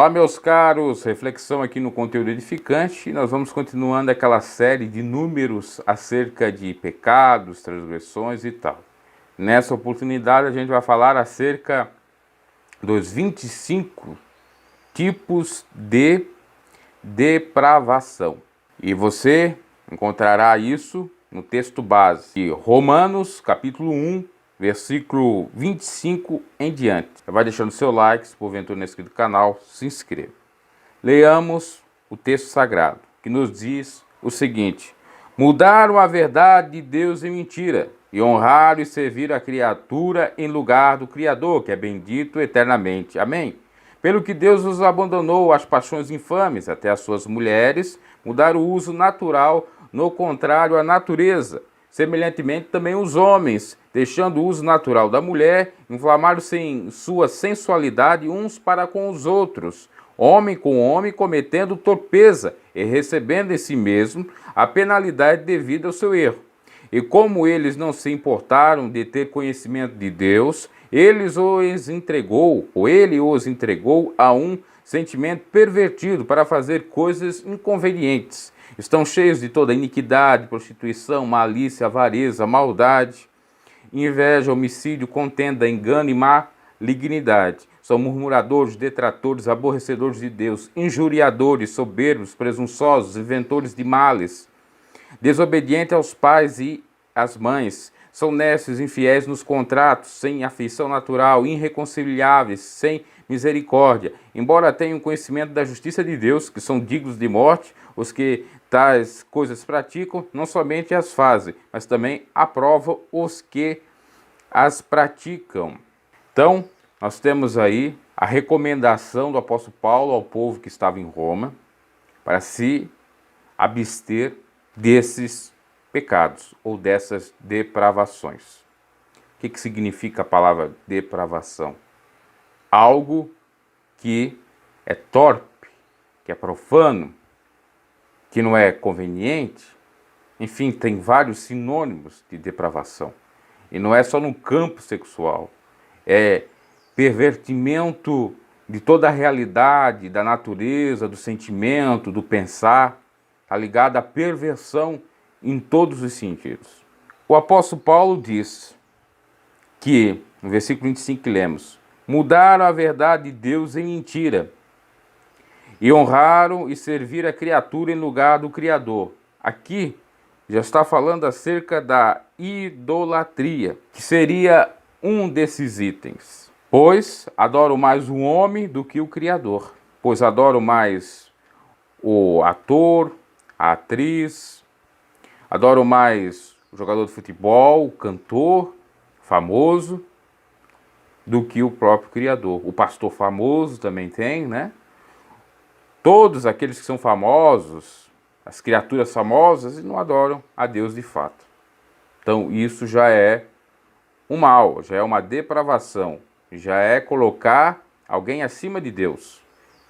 Olá, meus caros, reflexão aqui no conteúdo edificante. Nós vamos continuando aquela série de números acerca de pecados, transgressões e tal. Nessa oportunidade a gente vai falar acerca dos 25 tipos de depravação. E você encontrará isso no texto base de Romanos, capítulo 1, versículo 25 em diante. Vai deixando seu like, se porventura não é inscrito no canal, se inscreva. Leamos o texto sagrado, que nos diz o seguinte: mudaram a verdade de Deus em mentira, e honraram e serviram a criatura em lugar do Criador, que é bendito eternamente. Amém? Pelo que Deus os abandonou às paixões infames, até as suas mulheres mudaram o uso natural, no contrário à natureza. Semelhantemente, também os homens, deixando o uso natural da mulher, inflamaram-se em sua sensualidade uns para com os outros, homem com homem, cometendo torpeza e recebendo em si mesmo a penalidade devida ao seu erro. E como eles não se importaram de ter conhecimento de Deus, ele os entregou a um sentimento pervertido para fazer coisas inconvenientes. Estão cheios de toda iniquidade, prostituição, malícia, avareza, maldade, inveja, homicídio, contenda, engano e malignidade. São murmuradores, detratores, aborrecedores de Deus, injuriadores, soberbos, presunçosos, inventores de males, desobedientes aos pais e às mães. São necios, infiéis nos contratos, sem afeição natural, irreconciliáveis, sem misericórdia. Embora tenham conhecimento da justiça de Deus, que são dignos de morte, os que tais coisas praticam, não somente as fazem, mas também aprovam os que as praticam. Então, nós temos aí a recomendação do apóstolo Paulo ao povo que estava em Roma para se abster desses pecados ou dessas depravações. O que significa a palavra depravação? Algo que é torpe, que é profano, que não é conveniente. Enfim, tem vários sinônimos de depravação. E não é só no campo sexual. É pervertimento de toda a realidade, da natureza, do sentimento, do pensar. Está ligado à perversão em todos os sentidos. O apóstolo Paulo diz que, no versículo 25 que lemos, mudaram a verdade de Deus em mentira, e honraram e serviram a criatura em lugar do Criador. Aqui já está falando acerca da idolatria, que seria um desses itens. Pois adoram mais o homem do que o Criador. Pois adoram mais o ator, a atriz, adoram mais o jogador de futebol, o cantor famoso, do que o próprio Criador. O pastor famoso também tem, né? Todos aqueles que são famosos, as criaturas famosas, não adoram a Deus de fato. Então isso já é um mal, já é uma depravação, já é colocar alguém acima de Deus.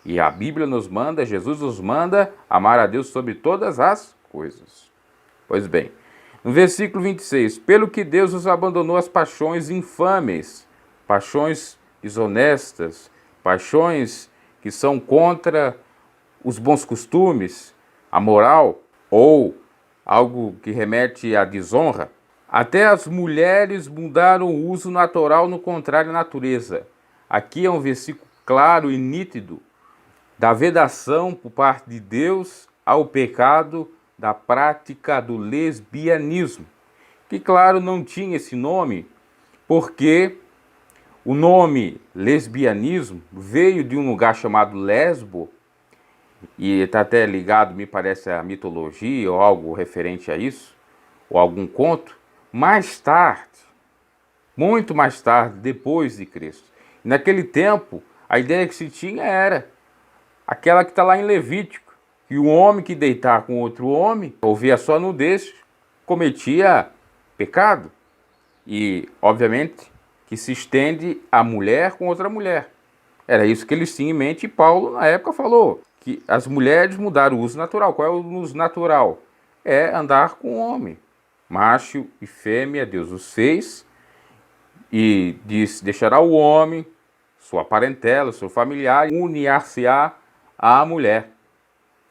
E a Bíblia nos manda, Jesus nos manda amar a Deus sobre todas as coisas. Pois bem, no versículo 26, pelo que Deus os abandonou às paixões infames, paixões desonestas, paixões que são contra os bons costumes, a moral, ou algo que remete à desonra. Até as mulheres mudaram o uso natural no contrário à natureza. Aqui é um versículo claro e nítido da vedação por parte de Deus ao pecado da prática do lesbianismo, que claro não tinha esse nome, porque o nome lesbianismo veio de um lugar chamado Lesbo, e está até ligado, me parece, à mitologia ou algo referente a isso, ou algum conto. Mais tarde, muito mais tarde, depois de Cristo, naquele tempo, a ideia que se tinha era aquela que está lá em Levítico, que o homem que deitar com outro homem, ou via sua nudez, cometia pecado. E, obviamente, que se estende a mulher com outra mulher. Era isso que eles tinham em mente, e Paulo, na época, falou que as mulheres mudaram o uso natural. Qual é o uso natural? É andar com o homem. Macho e fêmea, Deus os fez, e diz, deixará o homem, sua parentela, seu familiar, unir-se-á à mulher,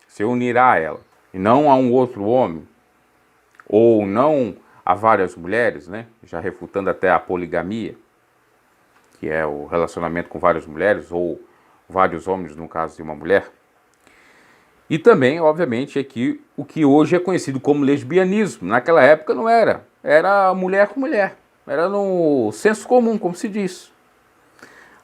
se unirá a ela, e não a um outro homem, ou não a várias mulheres, né? Já refutando até a poligamia, que é o relacionamento com várias mulheres, ou vários homens no caso de uma mulher. E também, obviamente, aqui o que hoje é conhecido como lesbianismo. Naquela época não era. Era mulher com mulher. Era no senso comum, como se diz.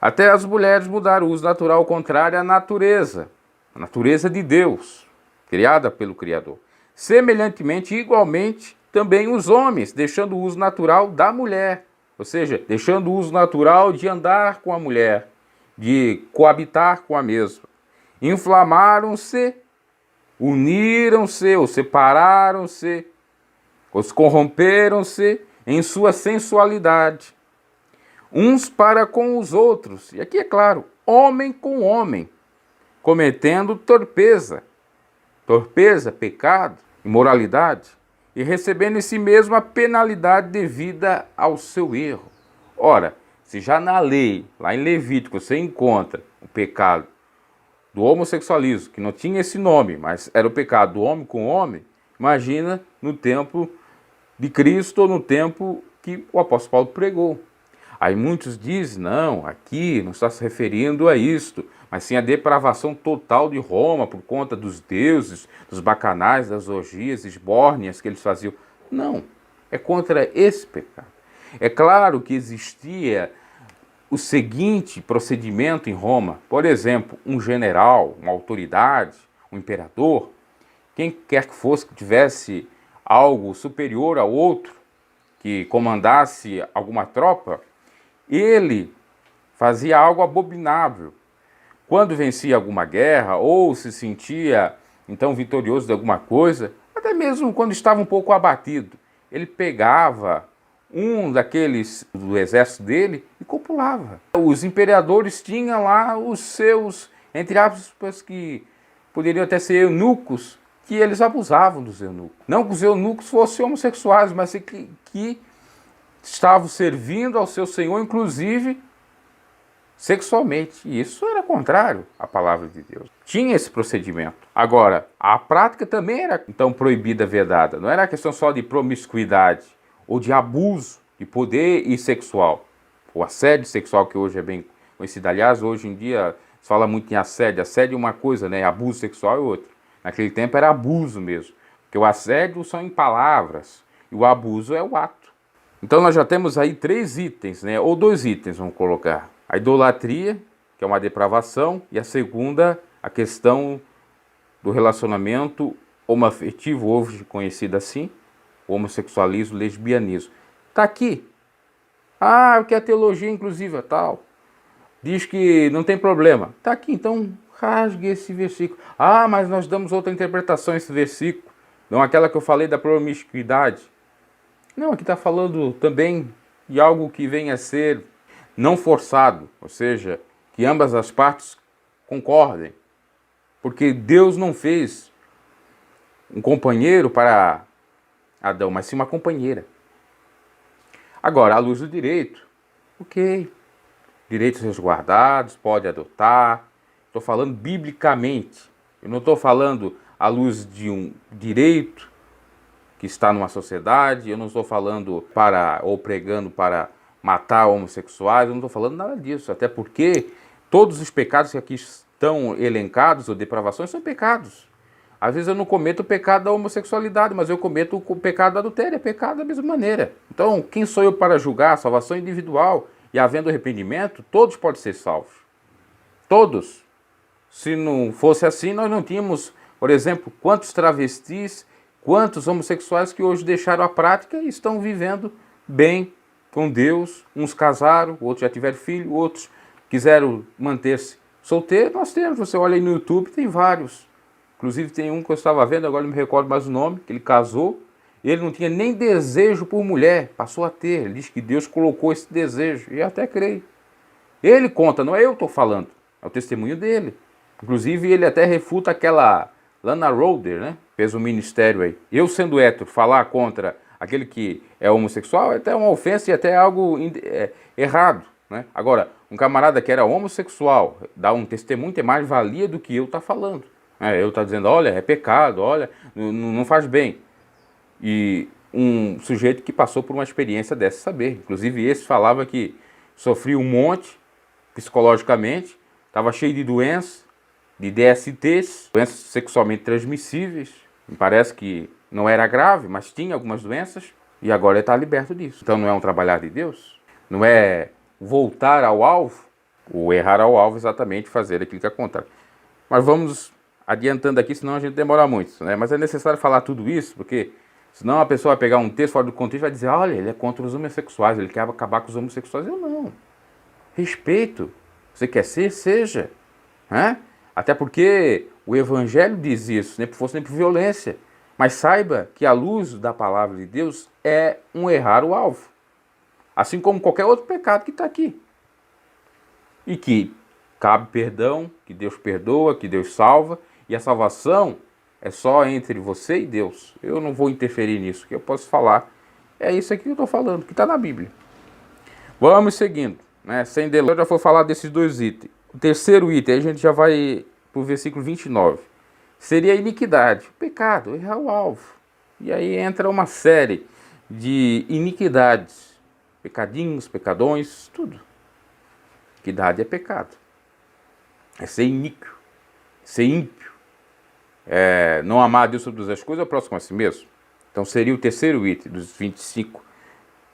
Até as mulheres mudaram o uso natural contrário à natureza. A natureza de Deus, criada pelo Criador. Semelhantemente, igualmente, também os homens, deixando o uso natural da mulher. Ou seja, deixando o uso natural de andar com a mulher, de coabitar com a mesma. Inflamaram-se, uniram-se, ou separaram-se, ou corromperam-se em sua sensualidade, uns para com os outros, e aqui é claro, homem com homem, cometendo torpeza, pecado, imoralidade, e recebendo em si mesmo a penalidade devida ao seu erro. Ora, se já na lei, lá em Levítico, você encontra o pecado do homossexualismo, que não tinha esse nome, mas era o pecado do homem com homem, imagina no tempo de Cristo ou no tempo que o apóstolo Paulo pregou. Aí muitos dizem, não, aqui não está se referindo a isto, mas sim a depravação total de Roma por conta dos deuses, dos bacanais, das orgias esbórnias que eles faziam. Não, é contra esse pecado. É claro que existia o seguinte procedimento em Roma, por exemplo, um general, uma autoridade, um imperador, quem quer que fosse que tivesse algo superior ao outro, que comandasse alguma tropa, ele fazia algo abominável. Quando vencia alguma guerra ou se sentia então vitorioso de alguma coisa, até mesmo quando estava um pouco abatido, ele pegava um daqueles do exército dele e copulava. Os imperadores tinham lá os seus, entre aspas, que poderiam até ser eunucos, que eles abusavam dos eunucos. Não que os eunucos fossem homossexuais, mas que estavam servindo ao seu senhor, inclusive sexualmente. E isso era contrário à palavra de Deus. Tinha esse procedimento. Agora, a prática também era então proibida, vedada. Não era questão só de promiscuidade ou de abuso de poder e sexual. O assédio sexual, que hoje é bem conhecido. Aliás, hoje em dia se fala muito em assédio. Assédio é uma coisa, né? Abuso sexual é outra. Naquele tempo era abuso mesmo. Porque o assédio são em palavras e o abuso é o ato. Então nós já temos aí 3 itens, né? Ou 2 itens, vamos colocar. A idolatria, que é uma depravação, e a segunda, a questão do relacionamento homoafetivo, hoje conhecido assim, homossexualismo, lesbianismo. Está aqui. Ah, porque a teologia inclusiva tal diz que não tem problema. Está aqui, então rasgue esse versículo. Ah, mas nós damos outra interpretação a esse versículo. Não aquela que eu falei da promiscuidade. Não, aqui está falando também de algo que venha a ser não forçado, ou seja, que ambas as partes concordem. Porque Deus não fez um companheiro para Adão, mas sim uma companheira. Agora, à luz do direito, ok, direitos resguardados, pode adotar. Estou falando biblicamente. Eu não estou falando à luz de um direito que está numa sociedade. Eu não estou falando ou pregando para matar homossexuais. Eu não estou falando nada disso. Até porque todos os pecados que aqui estão elencados, ou depravações, são pecados. Às vezes eu não cometo o pecado da homossexualidade, mas eu cometo o pecado do adultério, é pecado da mesma maneira. Então, quem sou eu para julgar? A salvação individual. E havendo arrependimento, todos podem ser salvos. Todos. Se não fosse assim, nós não tínhamos, por exemplo, quantos travestis, quantos homossexuais que hoje deixaram a prática e estão vivendo bem com Deus. Uns casaram, outros já tiveram filho, outros quiseram manter-se solteiros. Nós temos, você olha aí no YouTube, tem vários. Inclusive tem um que eu estava vendo, agora não me recordo mais o nome, que ele casou, ele não tinha nem desejo por mulher, passou a ter. Ele diz que Deus colocou esse desejo, e eu até creio. Ele conta, não é eu que estou falando, é o testemunho dele. Inclusive ele até refuta aquela Lana Rhoades, né? Fez um ministério aí. Eu sendo hétero, falar contra aquele que é homossexual é até uma ofensa e até algo errado, né? Agora, Um camarada que era homossexual, dá um testemunho, tem mais valia do que eu estar falando. Eu estar dizendo, olha, é pecado, olha, não faz bem. E um sujeito que passou por uma experiência dessa saber. Inclusive esse falava que sofria um monte psicologicamente, estava cheio de doenças, de DSTs, doenças sexualmente transmissíveis. Me parece que não era grave, mas tinha algumas doenças e agora ele está liberto disso. Então não é um trabalhar de Deus? Não é voltar ao alvo? Ou errar ao alvo, exatamente fazer aquilo que é contrário. Mas vamos adiantando aqui, senão a gente demora muito, né? Mas é necessário falar tudo isso, porque senão a pessoa vai pegar um texto fora do contexto e vai dizer, olha, ele é contra os homossexuais, ele quer acabar com os homossexuais. Eu não. Respeito. Você quer ser? Seja. Até porque o Evangelho diz isso, nem por força nem por violência. Mas saiba que a luz da palavra de Deus é um errar o alvo. Assim como qualquer outro pecado que está aqui. E que cabe perdão, que Deus perdoa, que Deus salva. E a salvação é só entre você e Deus. Eu não vou interferir nisso. O que eu posso falar é isso aqui que eu estou falando, que está na Bíblia. Vamos seguindo, né? Sem delongas, eu já vou falar desses dois itens. O terceiro item, aí a gente já vai para o versículo 29. Seria a iniquidade, o pecado, errar o alvo. E aí entra uma série de iniquidades. Pecadinhos, pecadões, tudo. Iniquidade é pecado. É ser iníquo, ser ímpio. Não amar a Deus sobre todas as coisas, é próximo a si mesmo. Então seria o terceiro item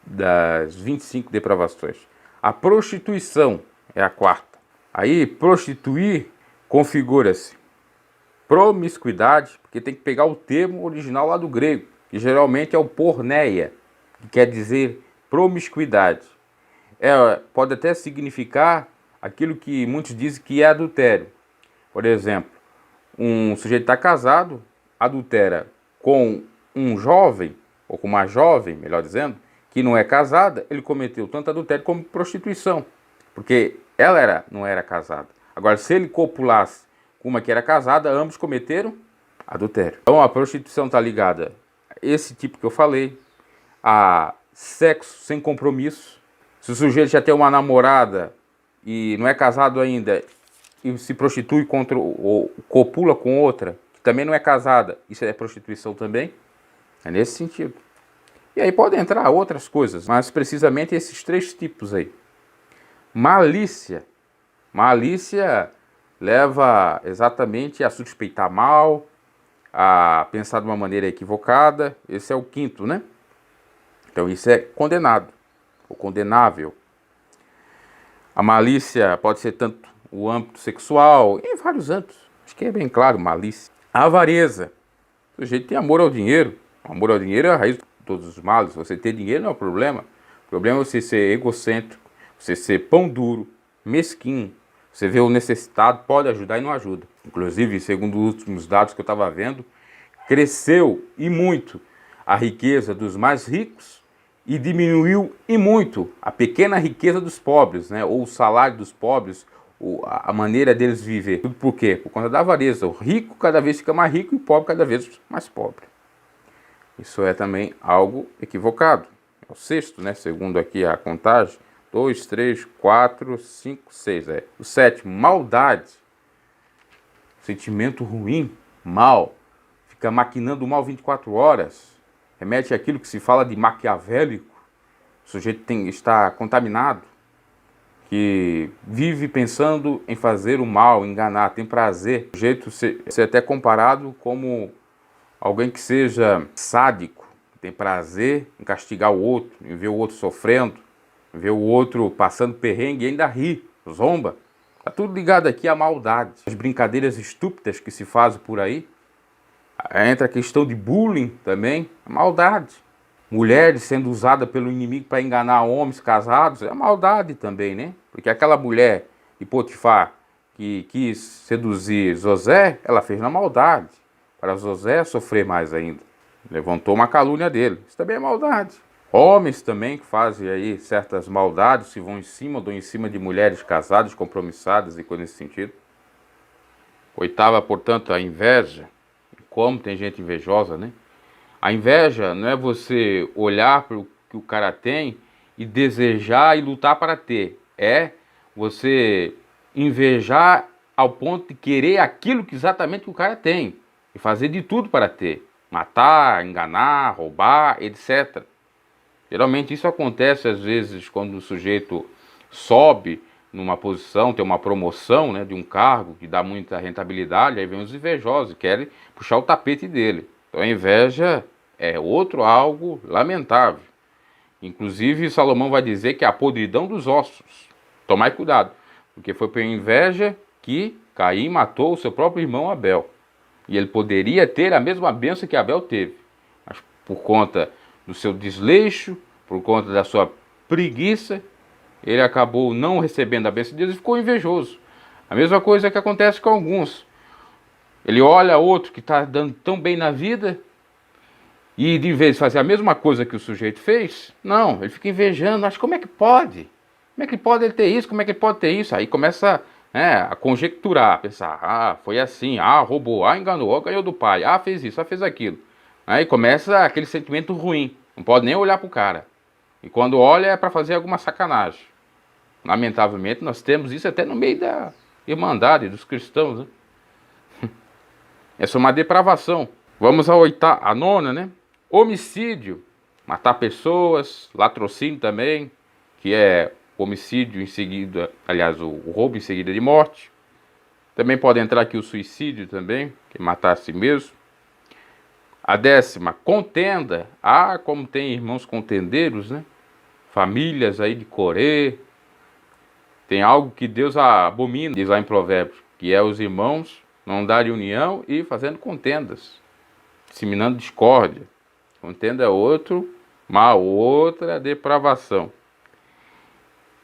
das 25 depravações. A prostituição é a quarta. Aí, prostituir configura-se promiscuidade, porque tem que pegar o termo original lá do grego, que geralmente é o porneia, que quer dizer promiscuidade. Pode até significar aquilo que muitos dizem que é adultério. Por exemplo, um sujeito está casado, adultera com um jovem, ou com uma jovem, melhor dizendo, que não é casada, ele cometeu tanto adultério como prostituição, porque ela não era casada. Agora, se ele copulasse com uma que era casada, ambos cometeram adultério. Então, a prostituição está ligada a esse tipo que eu falei, a sexo sem compromisso. Se o sujeito já tem uma namorada e não é casado ainda e se prostitui ou copula com outra que também não é casada, isso é prostituição também? É nesse sentido. E aí pode entrar outras coisas, mas precisamente esses três tipos aí. Malícia. Malícia leva exatamente a suspeitar mal, a pensar de uma maneira equivocada. Esse é o quinto, né? Então isso é condenado, ou condenável. A malícia pode ser tanto o âmbito sexual, em vários âmbitos. Acho que é bem claro, malícia. A avareza. O sujeito tem amor ao dinheiro. O amor ao dinheiro é a raiz de todos os males. Você ter dinheiro não é o problema. O problema é você ser egocêntrico, você ser pão duro, mesquinho. Você vê o necessitado, pode ajudar e não ajuda. Inclusive, segundo os últimos dados que eu estava vendo, cresceu e muito a riqueza dos mais ricos e diminuiu e muito a pequena riqueza dos pobres, né? Ou o salário dos pobres, ou a maneira deles viver. Tudo por quê? Por conta da avareza. O rico cada vez fica mais rico e o pobre cada vez mais pobre. Isso é também algo equivocado. É o sexto, né? Segundo aqui a contagem. 2, 3, 4, 5, 6. O sétimo, maldade. Sentimento ruim, mal. Fica maquinando o mal 24 horas. Remete àquilo que se fala de maquiavélico. O sujeito está contaminado. Que vive pensando em fazer o mal, enganar, tem prazer. O sujeito ser até comparado como alguém que seja sádico. Tem prazer em castigar o outro, em ver o outro sofrendo. Ver o outro passando perrengue e ainda ri, zomba. Está tudo ligado aqui à maldade. As brincadeiras estúpidas que se fazem por aí. Entra a questão de bullying também, a maldade. Mulheres sendo usadas pelo inimigo para enganar homens casados, é maldade também, né? Porque aquela mulher de Potifar que quis seduzir José, ela fez na maldade. Para José sofrer mais ainda. Levantou uma calúnia dele. Isso também é maldade. Homens também que fazem aí certas maldades, se vão em cima, dão em cima de mulheres casadas, compromissadas e coisa nesse sentido. Oitava, portanto, a inveja. Como tem gente invejosa, né? A inveja não é você olhar para o que o cara tem e desejar e lutar para ter. É você invejar ao ponto de querer aquilo que exatamente o cara tem e fazer de tudo para ter. Matar, enganar, roubar, etc. Geralmente isso acontece às vezes quando o sujeito sobe numa posição, tem uma promoção, né, de um cargo que dá muita rentabilidade, aí vem os invejosos e querem puxar o tapete dele. Então a inveja é outro algo lamentável. Inclusive Salomão vai dizer que é a podridão dos ossos. Tomai cuidado, porque foi por inveja que Caim matou o seu próprio irmão Abel. E ele poderia ter a mesma bênção que Abel teve, mas por conta do seu desleixo, por conta da sua preguiça, ele acabou não recebendo a bênção de Deus e ficou invejoso. A mesma coisa que acontece com alguns. Ele olha outro que está dando tão bem na vida e de vez de fazer a mesma coisa que o sujeito fez, não, ele fica invejando. Mas como é que pode? Como é que pode ele ter isso? Como é que ele pode ter isso? Aí começa a conjecturar, a pensar, foi assim, roubou, enganou, ganhou do pai, fez isso, fez aquilo. Aí começa aquele sentimento ruim, não pode nem olhar para o cara. E quando olha é para fazer alguma sacanagem. Lamentavelmente nós temos isso até no meio da irmandade dos cristãos, né? Essa é uma depravação. Vamos à nona, né? Homicídio, matar pessoas, latrocínio também, que é homicídio em seguida, aliás, o roubo em seguida de morte. Também pode entrar aqui o suicídio também, que é matar a si mesmo. A 10ª, contenda. Como tem irmãos contendeiros, né? Famílias aí de Corê. Tem algo que Deus abomina, diz lá em Provérbios, que é os irmãos não darem união e fazendo contendas, disseminando discórdia. Contenda é outro mal, outra depravação.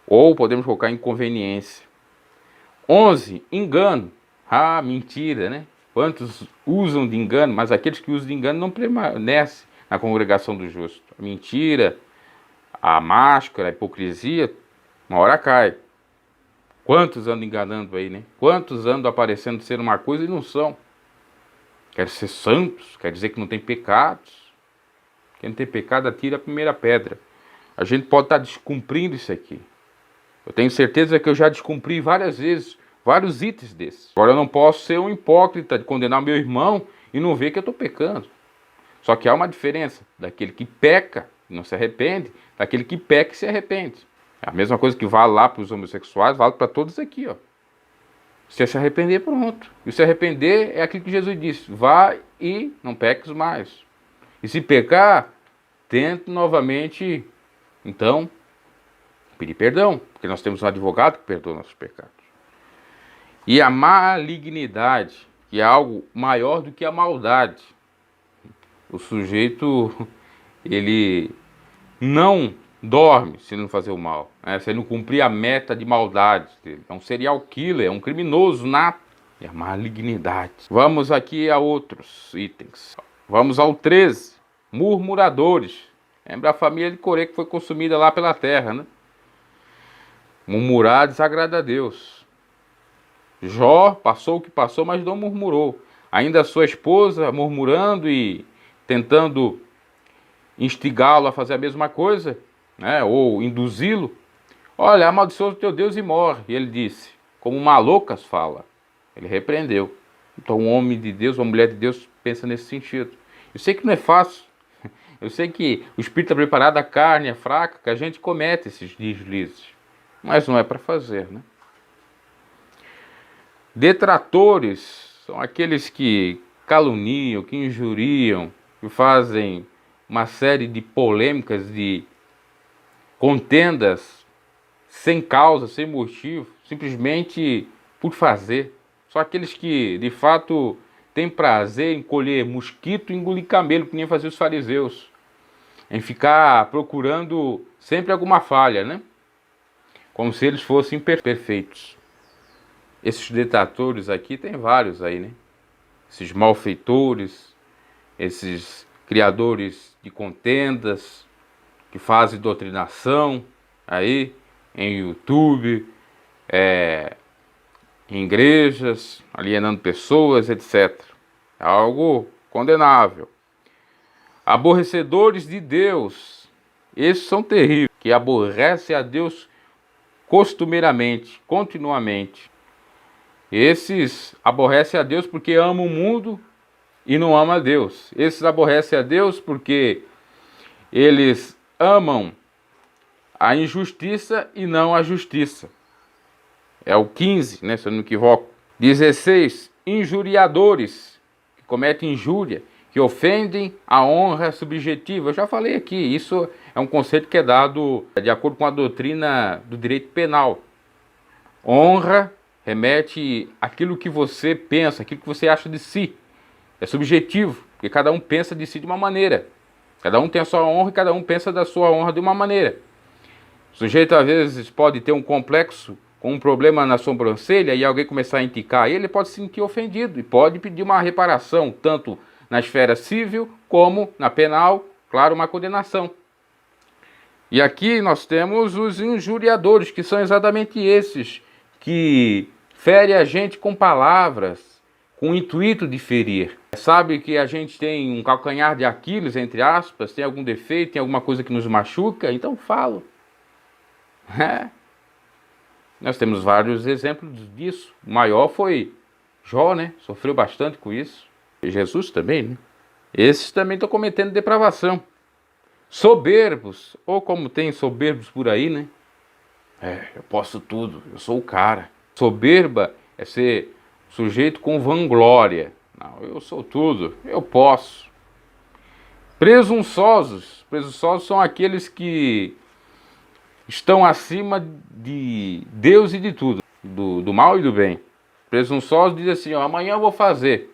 Ou podemos colocar inconveniência. 11, engano. Mentira, né? Quantos usam de engano, mas aqueles que usam de engano não permanecem na congregação do justo. A mentira, a máscara, a hipocrisia, uma hora cai. Quantos andam enganando aí, né? Quantos andam aparecendo ser uma coisa e não são? Quer ser santos, quer dizer que não tem pecados. Quem não tem pecado atira a primeira pedra. A gente pode estar descumprindo isso aqui. Eu tenho certeza que eu já descumpri várias vezes, vários itens desses. Agora eu não posso ser um hipócrita de condenar meu irmão e não ver que eu estou pecando. Só que há uma diferença daquele que peca e não se arrepende, daquele que peca e se arrepende. É a mesma coisa que vale lá para os homossexuais, vale para todos aqui, ó. Se arrepender, pronto. E se arrepender é aquilo que Jesus disse: vai e não peques mais. E se pecar, tente novamente, então, pedir perdão, porque nós temos um advogado que perdoa nossos pecados. E a malignidade, que é algo maior do que a maldade. O sujeito, ele não dorme se ele não fazer o mal, né? Se ele não cumprir a meta de maldade dele. É um serial killer, é um criminoso nato. É a malignidade. Vamos aqui a outros itens. Vamos ao 13, murmuradores. Lembra a família de Coré que foi consumida lá pela terra, né? Murmurar desagrada a Deus. Jó passou o que passou, mas não murmurou. Ainda a sua esposa murmurando e tentando instigá-lo a fazer a mesma coisa, né? Ou induzi-lo. Olha, amaldiçoa o teu Deus e morre. E ele disse, como uma louca fala. Ele repreendeu. Então um homem de Deus, uma mulher de Deus pensa nesse sentido. Eu sei que não é fácil. Eu sei que o espírito está preparado, a carne é fraca, que a gente comete esses deslizes. Mas não é para fazer, né? Detratores são aqueles que caluniam, que injuriam, que fazem uma série de polêmicas, de contendas sem causa, sem motivo, simplesmente por fazer. São aqueles que, de fato, têm prazer em colher mosquito e engolir camelo, que nem faziam os fariseus. Em ficar procurando sempre alguma falha, né? Como se eles fossem perfeitos. Esses detratores aqui, tem vários aí, né? Esses malfeitores, esses criadores de contendas, que fazem doutrinação aí em YouTube, em igrejas, alienando pessoas, etc. É algo condenável. Aborrecedores de Deus, esses são terríveis, que aborrecem a Deus costumeiramente, continuamente. Esses aborrecem a Deus porque amam o mundo e não amam a Deus. Esses aborrecem a Deus porque eles amam a injustiça e não a justiça. É o 15, né, se eu não me equivoco. 16, injuriadores, que cometem injúria, que ofendem a honra subjetiva. Eu já falei aqui, isso é um conceito que é dado de acordo com a doutrina do direito penal. Honra remete àquilo que você pensa, aquilo que você acha de si. É subjetivo, porque cada um pensa de si de uma maneira. Cada um tem a sua honra e cada um pensa da sua honra de uma maneira. O sujeito às vezes pode ter um complexo com um problema na sobrancelha e alguém começar a indicar ele pode se sentir ofendido e pode pedir uma reparação, tanto na esfera civil como na penal, claro, uma condenação. E aqui nós temos os injuriadores, que são exatamente esses que ferem a gente com palavras, com o intuito de ferir. Sabe que a gente tem um calcanhar de Aquiles, entre aspas, tem algum defeito, tem alguma coisa que nos machuca, então falo. Nós temos vários exemplos disso. O maior foi Jó, né? Sofreu bastante com isso. E Jesus também, né? Esses também estão cometendo depravação. Soberbos, ou como tem soberbos por aí, né? Eu posso tudo, eu sou o cara. Soberba é ser sujeito com vanglória. Não, eu sou tudo, eu posso. Presunçosos. Presunçosos são aqueles que estão acima de Deus e de tudo, do mal e do bem. Presunçosos dizem assim, ó, amanhã eu vou fazer.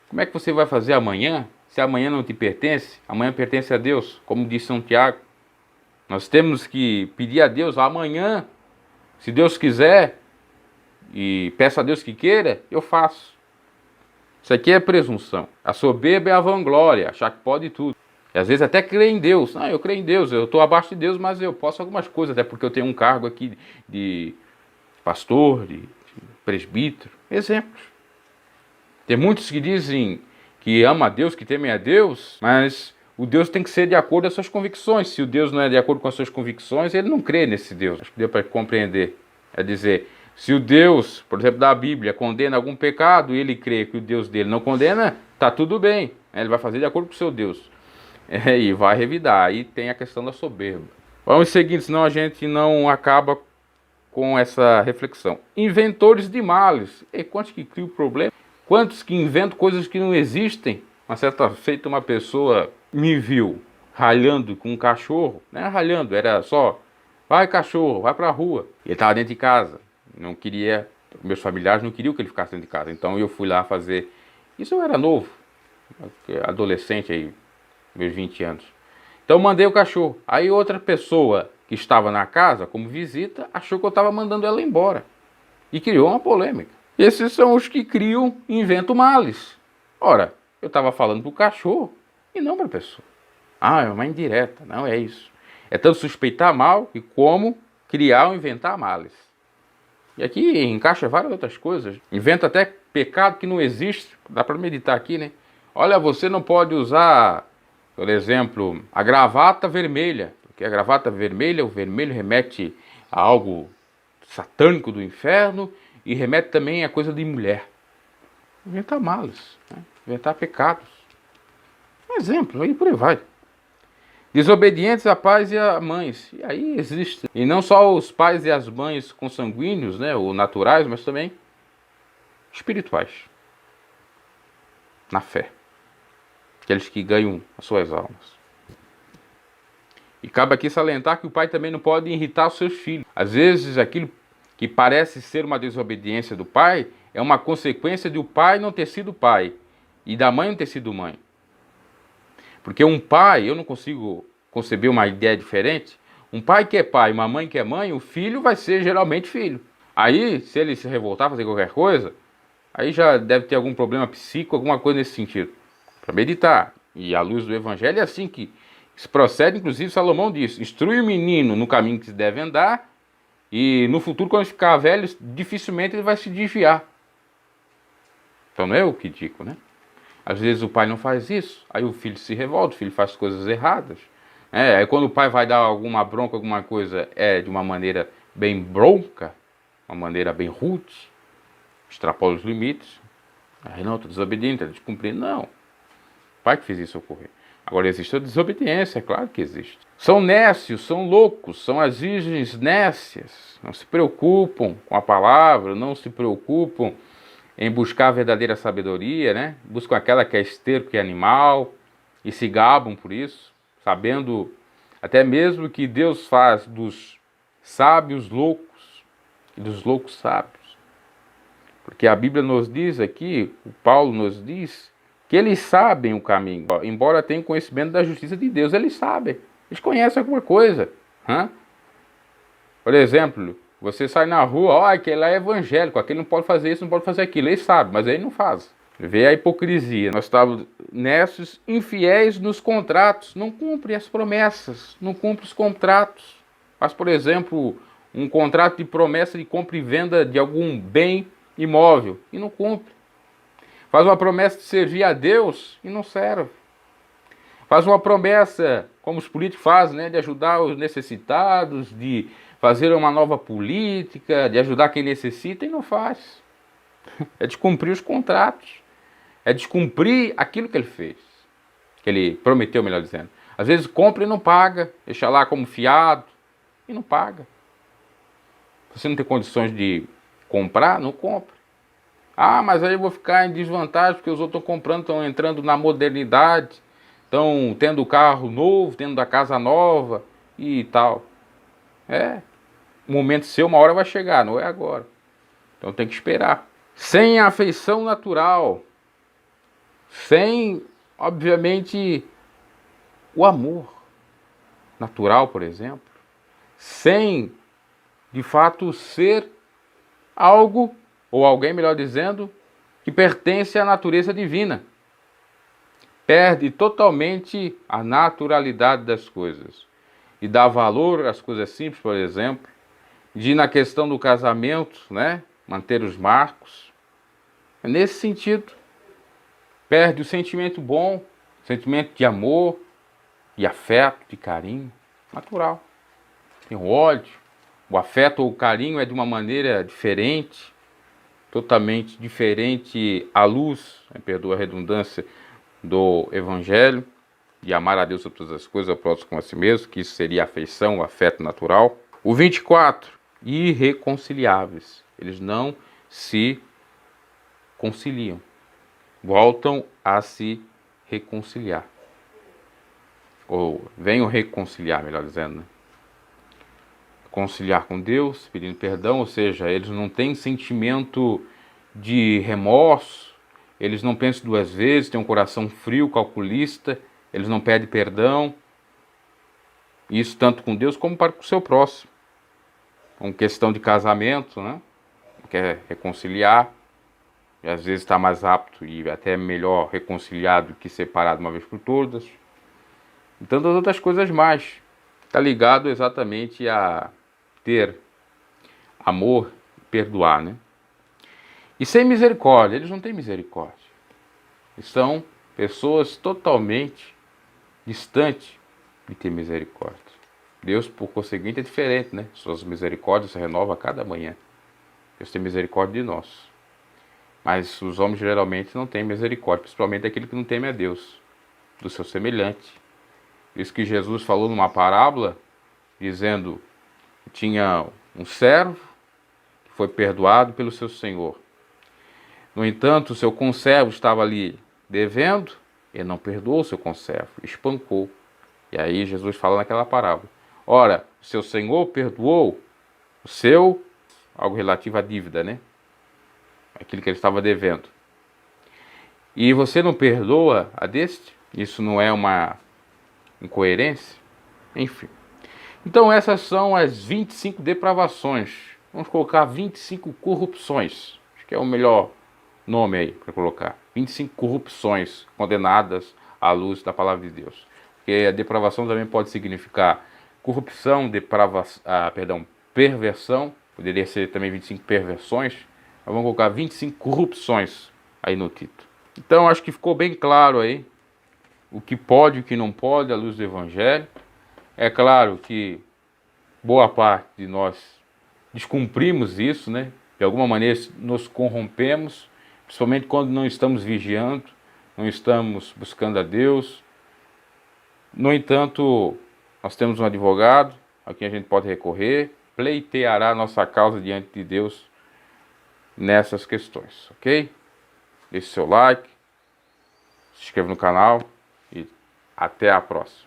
Como é que você vai fazer amanhã, se amanhã não te pertence? Amanhã pertence a Deus, como diz São Tiago. Nós temos que pedir a Deus, amanhã, se Deus quiser, e peço a Deus que queira, eu faço. Isso aqui é presunção. A soberba é a vanglória, achar que pode tudo. E às vezes até crer em Deus. Eu creio em Deus, eu estou abaixo de Deus, mas eu posso algumas coisas, até porque eu tenho um cargo aqui de pastor, de presbítero. Exemplos. Tem muitos que dizem que ama a Deus, que temem a Deus, mas o Deus tem que ser de acordo com as suas convicções. Se o Deus não é de acordo com as suas convicções, ele não crê nesse Deus. Acho que deu para compreender. É dizer, se o Deus, por exemplo, da Bíblia, condena algum pecado e ele crê que o Deus dele não condena, tá tudo bem. Ele vai fazer de acordo com o seu Deus. E vai revidar. Aí tem a questão da soberba. Vamos seguindo, senão a gente não acaba com essa reflexão. Inventores de males. E quantos que criam problema? Quantos que inventam coisas que não existem? Uma certa feita uma pessoa me viu ralhando com um cachorro. Não era ralhando, era só, vai cachorro, vai pra rua. Ele estava dentro de casa. Não queria, meus familiares não queriam que ele ficasse dentro de casa. Então eu fui lá fazer. Isso eu era novo, adolescente aí, meus 20 anos. Então eu mandei o cachorro. Aí outra pessoa que estava na casa como visita achou que eu estava mandando ela embora. E criou uma polêmica. Esses são os que criam e inventam males. Ora, eu estava falando para o cachorro e não para a pessoa. É uma indireta. Não é isso. É tanto suspeitar mal e como criar ou inventar males. E aqui encaixa várias outras coisas. Inventa até pecado que não existe. Dá para meditar aqui, né? Olha, você não pode usar, por exemplo, a gravata vermelha. Porque a gravata vermelha, o vermelho remete a algo satânico do inferno e remete também a coisa de mulher. Inventar males, né? Inventar pecados. Um exemplo, aí por aí vai. Desobedientes a pais e a mães. E aí existe. E não só os pais e as mães consanguíneos, né, ou naturais, mas também espirituais. Na fé. Aqueles que ganham as suas almas. E cabe aqui salientar que o pai também não pode irritar os seus filhos. Às vezes aquilo que parece ser uma desobediência do pai é uma consequência de o pai não ter sido pai e da mãe não ter sido mãe. Porque um pai, eu não consigo conceber uma ideia diferente, um pai que é pai, uma mãe que é mãe, o filho vai ser geralmente filho. Aí, se ele se revoltar, fazer qualquer coisa, aí já deve ter algum problema psíquico, alguma coisa nesse sentido. Para meditar. E à luz do evangelho é assim que se procede, inclusive Salomão diz, instrui o menino no caminho que se deve andar, e no futuro, quando ele ficar velho, dificilmente ele vai se desviar. Então não é o que digo, né? Às vezes o pai não faz isso, aí o filho se revolta, o filho faz coisas erradas. Aí quando o pai vai dar alguma bronca, alguma coisa, é de uma maneira bem bronca, uma maneira bem rude, extrapola os limites. Aí não, estou desobediente, estou descumprindo. Não, o pai que fez isso ocorrer. Agora existe a desobediência, é claro que existe. São nécios, são loucos, são as virgens nécias. Não se preocupam com a palavra, não se preocupam em buscar a verdadeira sabedoria, né? Buscam aquela que é esterco e animal e se gabam por isso, sabendo até mesmo que Deus faz dos sábios loucos e dos loucos sábios. Porque a Bíblia nos diz aqui, o Paulo nos diz, que eles sabem o caminho. Embora tenham conhecimento da justiça de Deus, eles sabem. Eles conhecem alguma coisa. Por exemplo, você sai na rua, aquele lá é evangélico, aquele não pode fazer isso, não pode fazer aquilo. Ele sabe, mas ele não faz. Vê a hipocrisia. Nós estamos nesses infiéis nos contratos. Não cumpre as promessas, não cumpre os contratos. Faz, por exemplo, um contrato de promessa de compra e venda de algum bem imóvel e não cumpre. Faz uma promessa de servir a Deus e não serve. Faz uma promessa, como os políticos fazem, né, de ajudar os necessitados, de fazer uma nova política, de ajudar quem necessita e não faz. É descumprir os contratos. É descumprir aquilo que ele fez. Que ele prometeu, melhor dizendo. Às vezes compra e não paga, deixa lá como fiado e não paga. Você não tem condições de comprar, não compra. Ah, mas aí eu vou ficar em desvantagem porque os outros estão comprando, estão entrando na modernidade, estão tendo carro novo, tendo a casa nova e tal. O momento seu, uma hora vai chegar, não é agora. Então tem que esperar. Sem afeição natural, sem, obviamente, o amor natural, por exemplo, sem, de fato, ser algo, ou alguém, melhor dizendo, que pertence à natureza divina. Perde totalmente a naturalidade das coisas. E dá valor às coisas simples, por exemplo, de na questão do casamento, né, manter os marcos. É nesse sentido. Perde o sentimento bom, o sentimento de amor, de afeto, de carinho, natural. Tem o ódio, o afeto ou o carinho é de uma maneira diferente, totalmente diferente à luz, perdoa a redundância, do Evangelho, de amar a Deus sobre todas as coisas, ao próximo como a si mesmo, que isso seria a afeição, o afeto natural. O 24, irreconciliáveis. Eles não se conciliam, voltam a se reconciliar. Ou venham reconciliar, melhor dizendo, né? Conciliar com Deus, pedindo perdão, ou seja, eles não têm sentimento de remorso, eles não pensam duas vezes, têm um coração frio, calculista, eles não pedem perdão, isso tanto com Deus como para o seu próximo. Com questão de casamento, né? Quer reconciliar, e às vezes está mais apto e até melhor reconciliado que separado uma vez por todas. E tantas outras coisas mais. Está ligado exatamente a ter amor e perdoar, né? E sem misericórdia, eles não têm misericórdia. Eles são pessoas totalmente distantes de ter misericórdia. Deus, por conseguinte, é diferente, né? Suas misericórdias se renovam a cada manhã. Deus tem misericórdia de nós. Mas os homens geralmente não têm misericórdia, principalmente aquele que não teme a Deus, do seu semelhante. Isso que Jesus falou numa parábola, dizendo que tinha um servo que foi perdoado pelo seu senhor. No entanto, o seu conservo estava ali devendo, ele não perdoou o seu conservo, espancou. E aí Jesus fala naquela parábola: ora, o seu senhor perdoou o seu, algo relativo à dívida, né? Aquilo que ele estava devendo. E você não perdoa a deste? Isso não é uma incoerência? Enfim. Então essas são as 25 depravações. Vamos colocar 25 corrupções. Acho que é o melhor nome aí para colocar. 25 corrupções condenadas à luz da palavra de Deus. Porque a depravação também pode significar corrupção, perversão. Poderia ser também 25 perversões. Mas vamos colocar 25 corrupções aí no título. Então acho que ficou bem claro aí o que pode e o que não pode à luz do Evangelho. É claro que boa parte de nós descumprimos isso, né? De alguma maneira nos corrompemos, principalmente quando não estamos vigiando, não estamos buscando a Deus. No entanto, nós temos um advogado a quem a gente pode recorrer, pleiteará nossa causa diante de Deus nessas questões, ok? Deixe seu like, se inscreva no canal e até a próxima.